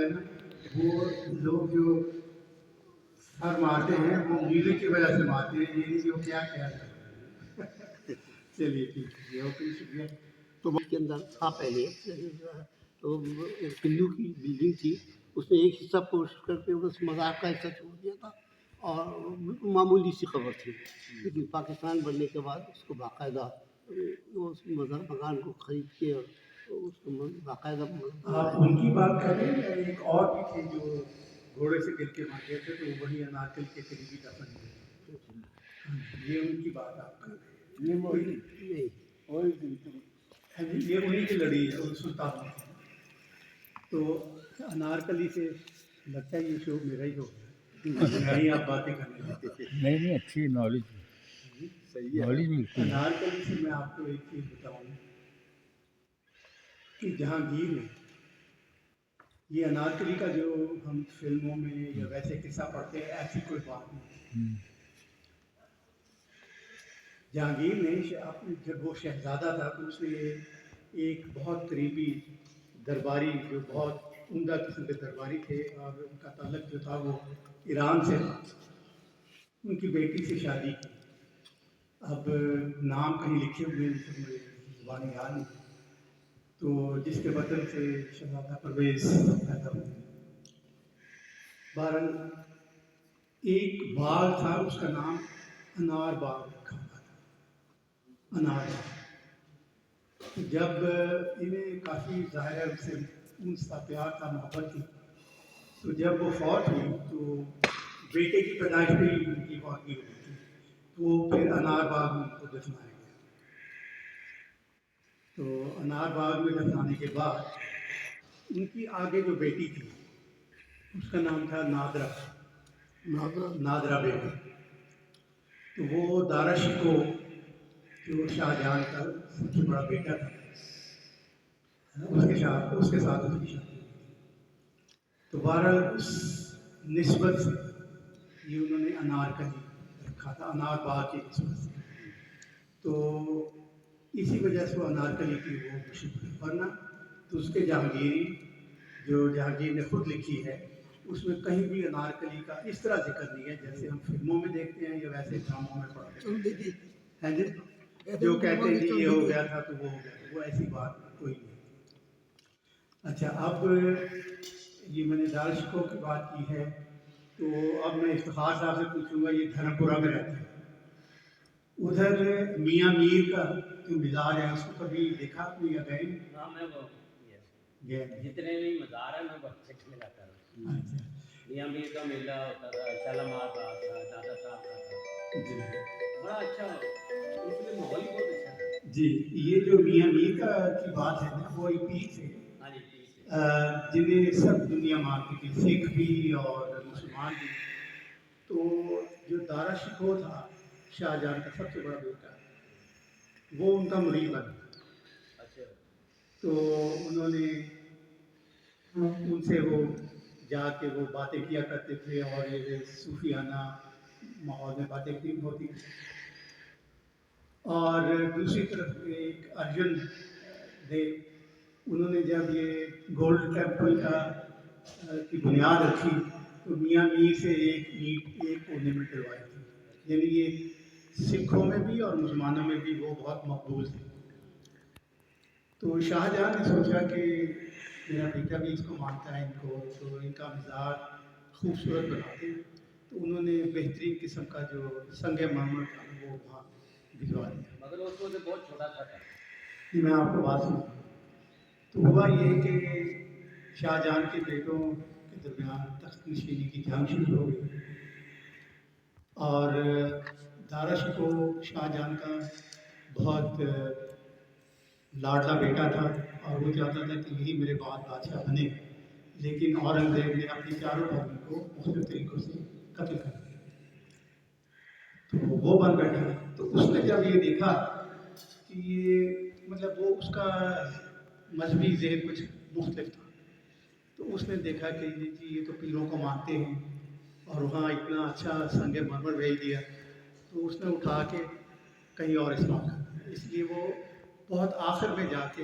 ہے نا وہ لوگ جو سر مارتے ہیں وہ میوزک کی وجہ سے مارتے ہیں، یہ نہیں کہ وہ کیا کیا ہے۔ چلیے ٹھیک ہے، اوکے، شکریہ۔ تو کے اندر تھا پہلے تو ایک پلو کی بلڈنگ تھی، اس نے ایک حصہ پوش کر کے بس مذاق کا حصہ چھوڑ دیا تھا اور معمولی سی خبر تھی، لیکن پاکستان بننے کے بعد اس کو باقاعدہ اس مکان کو خرید کے اور اس کو باقاعدہ آپ ان کی بات کر رہے ہیں، ایک اور بھی تھے جو گھوڑے سے گر کے مار گئے تھے، تو وہی انارکلی کے قریبی دفن ہوئے، یہ ان کی بات آپ کر رہے ہیں، یہ وہی یہ انہیں کی لڑی ہے اور سلطان کی۔ تو انارکلی سے لگتا ہے یہ شو میرا ہی ہوگا، نہیں آپ باتیں کرنے لگتے۔ نہیں اچھی نالج صحیح ہے۔ انارکلی سے میں آپ کو ایک چیز بتاؤں کہ جہانگیر نے یہ انارکلی کا جو ہم فلموں میں یا ویسے قصہ پڑھتے ہیں، ایسی کوئی بات نہیں۔ جہانگیر نے جب وہ شہزادہ تھا تو اس نے ایک بہت قریبی درباری جو بہت عمدہ قسم کے درباری تھے اور ان کا تعلق جو تھا وہ ایران سے تھا، ان کی بیٹی سے شادی کی۔ اب نام کہیں لکھے ہوئے ہیں، مجھے زبان یاد نہیں، تو جس کے وطن سے شہزادہ پرویز پیدا ہوئے۔ بہرحال ایک باغ تھا، اس کا نام انار باغ رکھا ہوا تھا، انار باغ۔ جب انہیں کافی ظاہر ہے اس سے انس تھا، پیار تھا، محبت تھی، تو جب وہ فوت ہوئی تو بیٹے کی پیدائش پہ ہی ان کی فوتگی ہوئی تھی، تو پھر انار باغ میں ان کو دفنایا گیا۔ تو انار باغ میں دفنانے کے بعد ان کی آگے جو بیٹی تھی اس کا نام تھا نادرہ بیگم۔ تو وہ دارا شکوہ جو شاہ جہاں کا سب سے بڑا بیٹا تھا، اس کے ساتھ اس کی شادی ہوئی تھی۔ تو بہرحال اس نسبت سے یہ انہوں نے انارکلی رکھا تھا، انار باغ کی نسبت سے، تو اسی وجہ سے وہ انارکلی کی وہ مشہور ہے۔ ورنہ تو اس کے جہانگیری جو جہانگیر نے خود لکھی ہے اس میں کہیں بھی انارکلی کا اس طرح ذکر نہیں ہے جیسے ہم فلموں میں دیکھتے ہیں یا ویسے ڈراموں میں پڑھتے ہیں جی، جو کہتے ہیں کہ یہ ہو گیا تھا تو وہ ہو گیا تھا، وہ ایسی بات کوئی نہیں۔ اچھا، اب یہ میں نے دارا شکوہ کی بات کی ہے، تو اب میں افتخار صاحب سے پوچھوں گا، یہ دھرم پورہ میں رہتے ہیں، ادھر میاں میر کا جو مزار ہے اس کو کبھی دیکھا آپ نے یا گئے؟ ہاں، میں وہ گئے جتنے بھی مزار ہیں میں وقت سے کھیلا کرا۔ اچھا میاں میر کا میلہ ہوتا تھا، شالامار باغ تھا، دادا صاحب کا تھا، جی بڑا اچھا، اس میں ماحول ہی بہت اچھا تھا۔ جی، یہ جو میاں میر کا کی بات ہے نا وہ ایک پیر تھے ہاں جی، ٹھیک ہے۔ جنہیں سب دنیا مانتی تھی، سکھ بھی اور مسلمان بھی۔ تو جو دارا شکوہ تھا شاہ جہاں کا سب سے بڑا بیٹا، وہ ان کا مرید بن گیا۔ اچھا، تو انہوں نے ان سے وہ جا کے وہ باتیں کیا کرتے تھے اور یہ صوفیانہ ماحول میں باتیں کی ہوتی تھی۔ اور دوسری طرف ایک ارجن دیو، انہوں نے جب یہ گولڈ ٹیمپل کی بنیاد رکھی تو میاں میر سے ایک اورنیمنٹ کروائی تھی، یعنی یہ سکھوں میں بھی اور مسلمانوں میں بھی وہ بہت مقبول تھے۔ تو شاہ جہاں نے سوچا کہ میرا بیٹا بھی اس کو مانتا ہے ان کو، تو ان کا مزار خوبصورت بناتے ہیں، تو انہوں نے بہترین قسم کا جو سنگ مرمر تھا وہ وہاں بھجوا دیا۔ مگر اس وقت بہت چھوٹا سا تھا۔ یہ میں آپ کو بات سنوں، تو ہوا یہ کہ شاہ جہاں کے بیٹوں کے درمیان تخت نشینی کی جنگ شروع ہو گئی، اور دارا شکوہ شاہ جہاں کا بہت لاڈلا بیٹا تھا اور وہ چاہتا تھا کہ یہی میرے بعد بادشاہ بنے، لیکن اورنگزیب نے اپنی چاروں بہنوں کو مختلف طریقوں سے قتل کر دیا، تو وہ بن بیٹھا۔ تو اس نے جب یہ دیکھا کہ یہ مطلب وہ اس کا مذہبی ذہن کچھ مختلف تھا، تو اس نے دیکھا کہ یہ تو پیروں کو مانتے ہیں اور وہاں اتنا اچھا سنگ مرمر بھیج دیا، تو اس نے اٹھا کے کہیں اور اسلام کر دیا۔ اس لیے وہ بہت آخر میں جا کے